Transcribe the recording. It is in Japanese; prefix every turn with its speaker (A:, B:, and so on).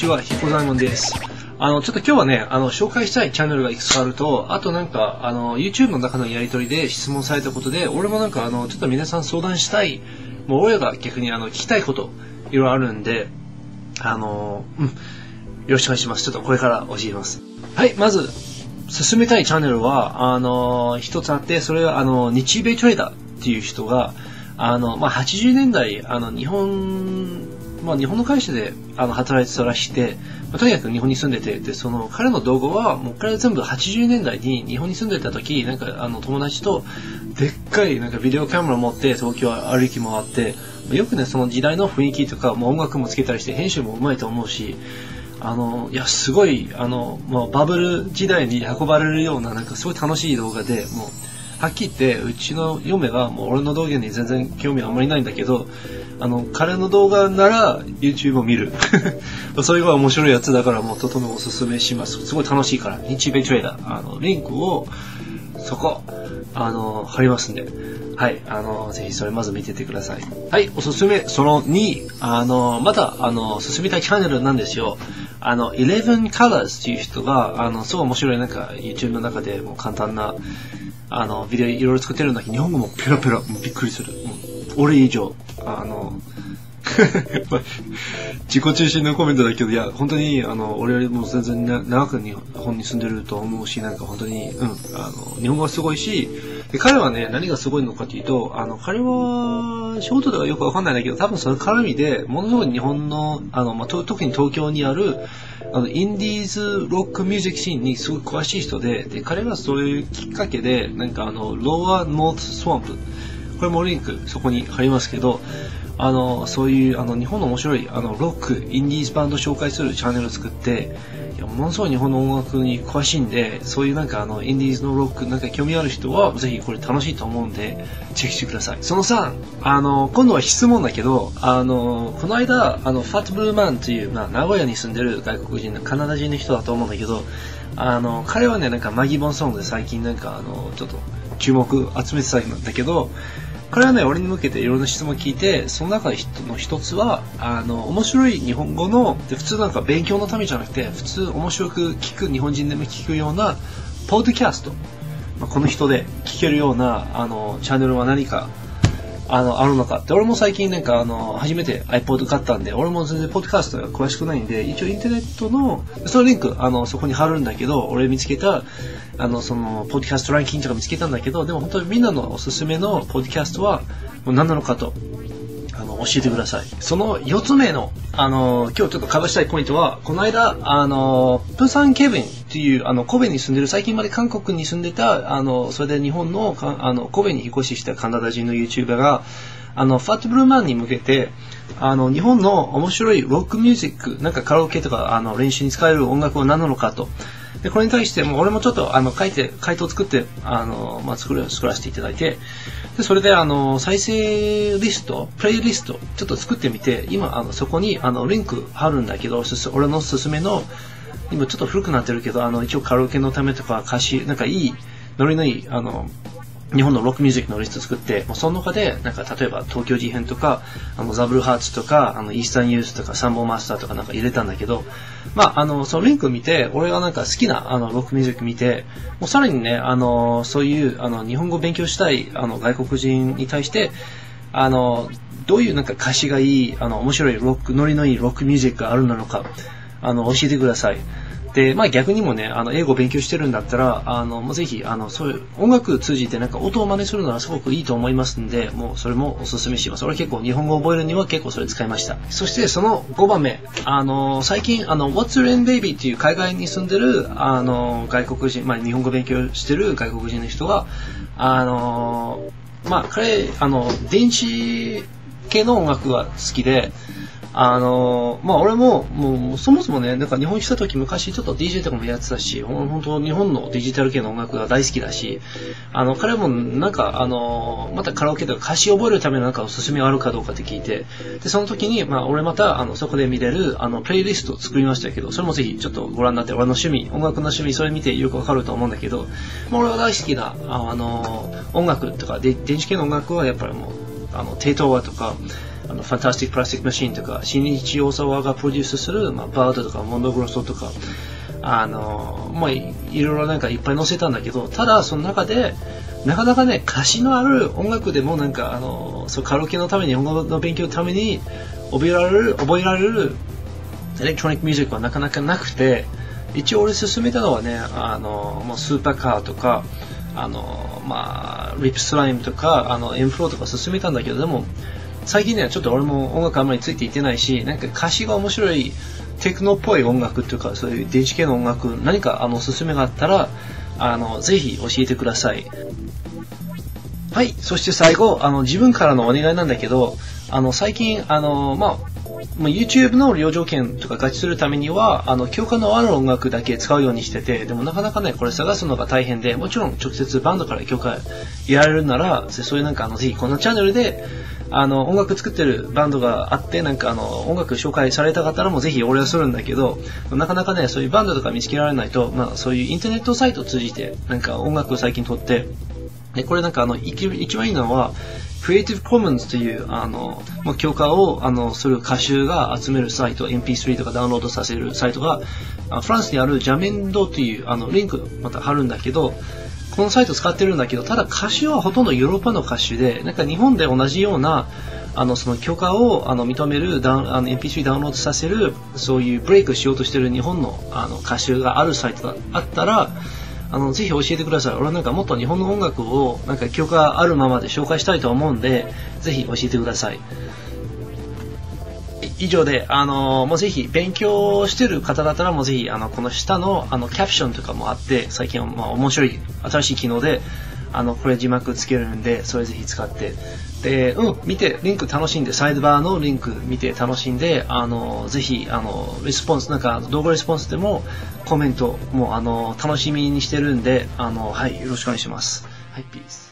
A: ちは、ひこざいもんです。ちょっと今日はね、紹介したいチャンネルがいくつかあると、あとなんか、YouTube の中のやりとりで質問されたことで、俺もなんか、ちょっと皆さん相談したい、もう俺が逆に聞きたいこと、いろいろあるんで、よろしくお願いします。ちょっとこれから教えます。はい、まず、進めたいチャンネルは、一つあって、それは、日米トレーダーっていう人が、80年代、日本の会社で働いてたらして、とにかく日本に住んでて、で、彼の動画は、もう彼は全部80年代に日本に住んでた時、なんか友達と、でっかいなんかビデオカメラ持って東京歩き回って、よくね、その時代の雰囲気とか、もう音楽もつけたりして、編集もうまいと思うし、いや、すごい、バブル時代に運ばれるような、なんかすごい楽しい動画で、もう、はっきり言って、うちの嫁がもう俺の動画に全然興味あんまりないんだけど、彼の動画なら YouTube を見る。それが面白いやつだからもうとてもおすすめします。すごい楽しいから。日米トレーダー。リンクを、そこ、貼りますんで。はい。ぜひそれまず見ててください。はい。おすすめ、その2、また、進めたいチャンネルなんですよ。11 Colors っていう人が、すごい面白いなんか YouTube の中でもう簡単な、ビデオいろいろ作ってるんだけど、日本語もペラペラ、もうびっくりする。俺以上、自己中心のコメントだけど、いや、本当に、俺よりも全然長く日本に住んでると思うし、なんか本当に、日本語がすごいし、で、彼はね、何がすごいのかというと、彼は、仕事ではよくわかんないんだけど、多分その絡みで、ものすごい日本の、特に東京にある、インディーズロックミュージックシーンにすごく詳しい人で、で、彼はそういうきっかけで、なんかローアーノーススワンプ、これもリンクそこに貼りますけど、そういう日本の面白いロックインディーズバンド紹介するチャンネルを作って、いやものすごい日本の音楽に詳しいんで、そういうなんかインディーズのロックなんか興味ある人はぜひこれ楽しいと思うんでチェックしてください。その3、今度は質問だけど、この間ファットブルーマンという、名古屋に住んでる外国人のカナダ人の人だと思うんだけど、彼はね、なんかマギボンソングで最近なんかちょっと注目集めてたんだけど、彼はね、俺に向けていろんな質問を聞いて、その中の一つは、面白い日本語の、普通なんか勉強のためじゃなくて、普通面白く聞く、日本人でも聞くような、ポッドキャスト。この人で聞けるような、チャンネルは何か、あるのかって。俺も最近なんか、初めて iPod 買ったんで、俺も全然ポッドキャストが詳しくないんで、一応インターネットの、そのリンク、そこに貼るんだけど、俺見つけた、ポッドキャストランキングとか見つけたんだけど、でも本当にみんなのおすすめのポッドキャストは、もう何なのかと、教えてください。その4つ目の、今日ちょっとカバーしたいポイントは、この間、プサンケビンっていう、神戸に住んでる、最近まで韓国に住んでた、それで日本の、神戸に引っ越ししたカナダ人の YouTuber が、ファットブルーマンに向けて、日本の面白いロックミュージック、なんかカラオケとか、練習に使える音楽は何なのかと。で、これに対しても、俺もちょっと、回答を作って、作らせていただいて、で、それで、再生リスト、プレイリスト、ちょっと作ってみて、今、そこに、リンク貼るんだけど、俺のおすすめの、今ちょっと古くなってるけど、一応カラオケのためとか、歌詞、なんかいい、ノリのいい、日本のロックミュージックのリスト作って、その中で、なんか例えば東京事変とか、ザブルハーツとか、イースタンユースとか、サンボマスターとかなんか入れたんだけど、そのリンク見て、俺がなんか好きな、ロックミュージック見て、もうさらにね、そういう、日本語を勉強したい、外国人に対して、どういうなんか歌詞がいい、面白いロック、ノリのいいロックミュージックがあるのか、教えてください。で、逆にもね、英語を勉強してるんだったら、ぜひ、そういう音楽を通じてなんか音を真似するのはすごくいいと思いますんで、もうそれもおすすめします。俺結構日本語を覚えるには結構それ使いました。そしてその5番目、最近、What's Your Name Baby っていう海外に住んでる、外国人、日本語勉強してる外国人の人が、彼、電子系の音楽が好きで、俺も、もう、そもそもね、なんか日本に来た時昔ちょっと DJ とかもやってたし、本当日本のデジタル系の音楽が大好きだし、彼もなんか、またカラオケとか歌詞を覚えるためのなんかおすすめあるかどうかって聞いて、で、その時に、俺また、そこで見れる、プレイリストを作りましたけど、それもぜひちょっとご覧になって、俺の趣味、音楽の趣味、それ見てよくわかると思うんだけど、俺が大好きな、音楽とか、電子系の音楽はやっぱりもう、テイトーワとか、ファンタスティック・プラスティック・マシーンとか、新日大沢がプロデュースする、バードとか、モンドグロソとか、いろいろなんかいっぱい載せたんだけど、ただその中で、なかなかね、歌詞のある音楽でもなんか、そうカラオケのために、音楽の勉強のために覚えられるエレクトロニックミュージックはなかなかなくて、一応俺勧めたのはね、もうスーパーカーとか、リップスライムとか、エンフローとか勧めたんだけど、でも、最近ね、ちょっと俺も音楽あんまりついていってないし、なんか歌詞が面白い、テクノっぽい音楽というか、そういう電子系の音楽、何かおすすめがあったら、ぜひ教えてください。はい、そして最後、自分からのお願いなんだけど、最近、YouTube の利用条件とか合致するためには、共感のある音楽だけ使うようにしてて、でもなかなかね、これ探すのが大変で、もちろん直接バンドから共感得られるなら、そういうなんかぜひこのチャンネルで、音楽作ってるバンドがあって、なんか音楽紹介された方らもぜひお礼をするんだけど、なかなかね、そういうバンドとか見つけられないと、そういうインターネットサイトを通じて、なんか音楽を最近撮って、で、これなんか一番いいのは、Creative Commons という、許可を、する歌手が集めるサイト、MP3 とかダウンロードさせるサイトが、フランスにあるジャメンドという、リンクまた貼るんだけど、このサイト使ってるんだけど、ただ歌手はほとんどヨーロッパの歌手で、なんか日本で同じような、その許可を認めるMP3 ダウンロードさせる、そういうブレイクしようとしてる日本の歌手があるサイトがあったら、ぜひ教えてください。俺はなんかもっと日本の音楽をなんか許可あるままで紹介したいと思うんで、ぜひ教えてください。以上で、もうぜひ勉強してる方だったらもうぜひ、この下の、キャプションとかもあって、最近は面白い、新しい機能で、これ字幕つけるんで、それぜひ使って。で、見て、リンク楽しんで、サイドバーのリンク見て楽しんで、ぜひ、レスポンス、なんか動画レスポンスでも、コメントも、楽しみにしてるんで、はい、よろしくお願いします。はい、ピース。